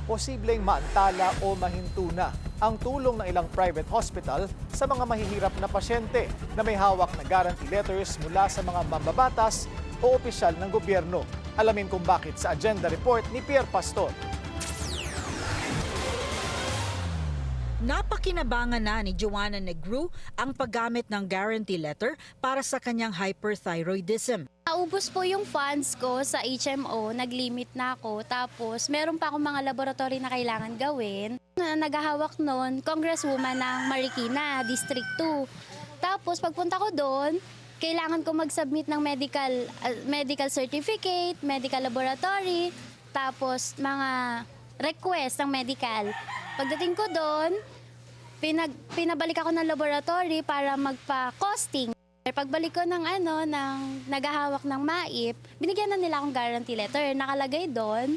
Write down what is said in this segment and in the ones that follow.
posibleng maantala o mahinto na ang tulong ng ilang private hospital sa mga mahihirap na pasyente na may hawak na guarantee letters mula sa mga mambabatas o opisyal ng gobyerno. Alamin kung bakit sa agenda report ni Pierre Pastor. Napakinabangan na ni Joanna Negru ang paggamit ng guarantee letter para sa kanyang hyperthyroidism. Naubos po yung funds ko sa HMO, nag-limit na ako. Tapos meron pa akong mga laboratory na kailangan gawin. Naghahawak noon, Congresswoman ng Marikina, District 2. Tapos pagpunta ko doon, kailangan ko mag-submit ng medical certificate, medical laboratory, tapos mga request ng medical. Pagdating ko doon, pinabalik ako ng laboratory para magpa-costing. Pagbalik ko ng naghahawak ng MAIP, binigyan na nila akong guarantee letter. Nakalagay doon,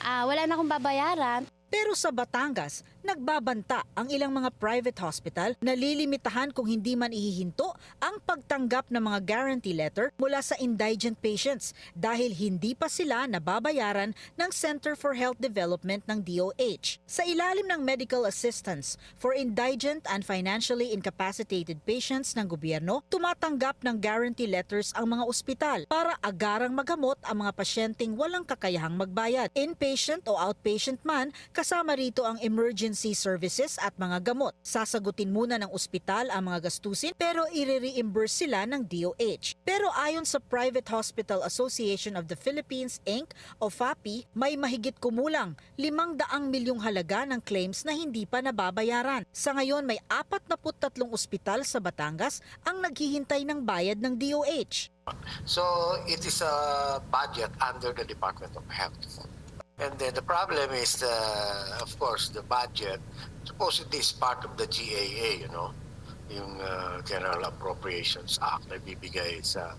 wala na akong babayaran. Pero sa Batangas, nagbabanta ang ilang mga private hospital na lilimitahan kung hindi man ihihinto ang pagtanggap ng mga guarantee letter mula sa indigent patients dahil hindi pa sila nababayaran ng Center for Health Development ng DOH. Sa ilalim ng medical assistance for indigent and financially incapacitated patients ng gobyerno, tumatanggap ng guarantee letters ang mga ospital para agarang magamot ang mga pasyenteng walang kakayahang magbayad. Inpatient o outpatient man, kasama rito ang emergency services at mga gamot. Sasagutin muna ng ospital ang mga gastusin pero i-reimburse sila ng DOH. Pero ayon sa Private Hospital Association of the Philippines Inc. o FAPI, may mahigit kumulang 500 milyong halaga ng claims na hindi pa nababayaran. Sa ngayon may 43 ospital sa Batangas ang naghihintay ng bayad ng DOH. So it is a budget under the Department of Health. And then the problem is, of course, the budget. Supposedly is part of the GAA, yung General Appropriations Act na bibigay sa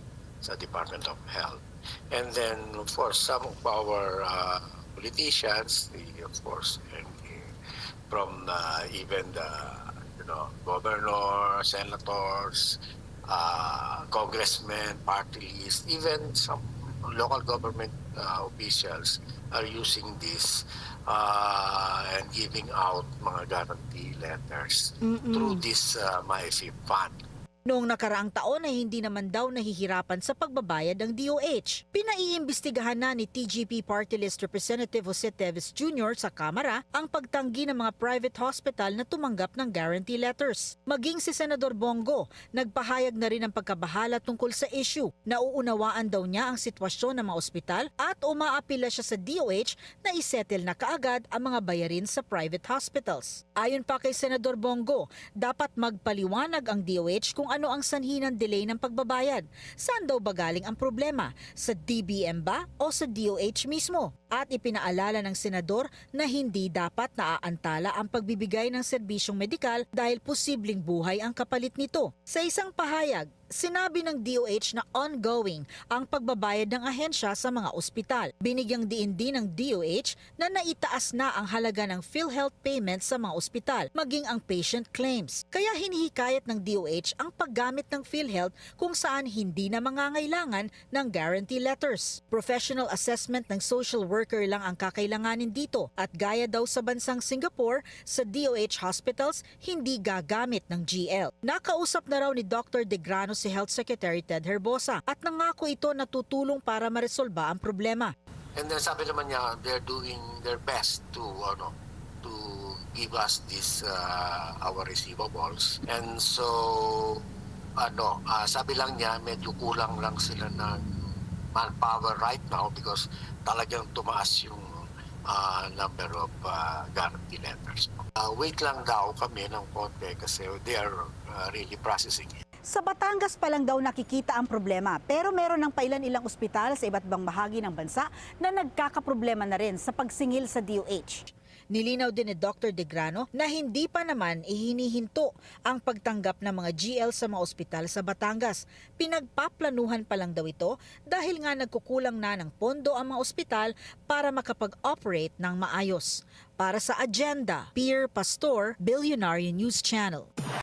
Department of Health. And then, of course, some of our politicians, of course, from even the governor, senators, congressmen, party list, even some local government officials are using this and giving out mga guarantee letters through this MAIFIP fund. Noong nakaraang taon ay hindi naman daw nahihirapan sa pagbabayad ng DOH. Pinaiimbestigahan na ni TGP Party List Representative Jose Teves Jr. sa Kamara ang pagtanggi ng mga private hospital na tumanggap ng guarantee letters. Maging si Senador Bongo, nagpahayag na rin ng pagkabahala tungkol sa issue. Nauunawaan daw niya ang sitwasyon ng mga ospital at umaapila siya sa DOH na isettle na kaagad ang mga bayarin sa private hospitals. Ayon pa kay Senador Bongo, dapat magpaliwanag ang DOH kung ano ang sanhi ng delay ng pagbabayad. Saan daw ba galing ang problema? Sa DBM ba o sa DOH mismo? At ipinaalala ng senador na hindi dapat naaantala ang pagbibigay ng serbisyong medikal dahil posibleng buhay ang kapalit nito. Sa isang pahayag, sinabi ng DOH na ongoing ang pagbabayad ng ahensya sa mga ospital. Binigyang diin din ng DOH na naitaas na ang halaga ng PhilHealth payments sa mga ospital, maging ang patient claims. Kaya hinihikayat ng DOH ang paggamit ng PhilHealth kung saan hindi na mangangailangan ng guarantee letters. Professional assessment ng social worker lang ang kakailanganin dito at gaya daw sa bansang Singapore, sa DOH hospitals hindi gagamit ng GL. Nakausap na raw ni Dr. Degrano si Health Secretary Ted Herbosa at nangako ito na tutulong para maresolba ang problema. And then sabi naman niya, they're doing their best to give us this our receivables. And so sabi lang niya medyo kulang lang sila ng manpower right now because talagang tumaas yung number of guarantee letters. Wait lang daw kami ng konti kasi they are really processing it. Sa Batangas pa lang daw nakikita ang problema pero meron ng pailan-ilang ospital sa iba't ibang bahagi ng bansa na nagkakaproblema na rin sa pagsingil sa DOH. Nilinaw din ni Dr. Degrano na hindi pa naman ihinihinto ang pagtanggap ng mga GL sa mga ospital sa Batangas. Pinagpaplanuhan pa lang daw ito dahil nga nagkukulang na ng pondo ang mga ospital para makapag-operate ng maayos. Para sa Agenda, Pierre Pastor, Billionaire News Channel.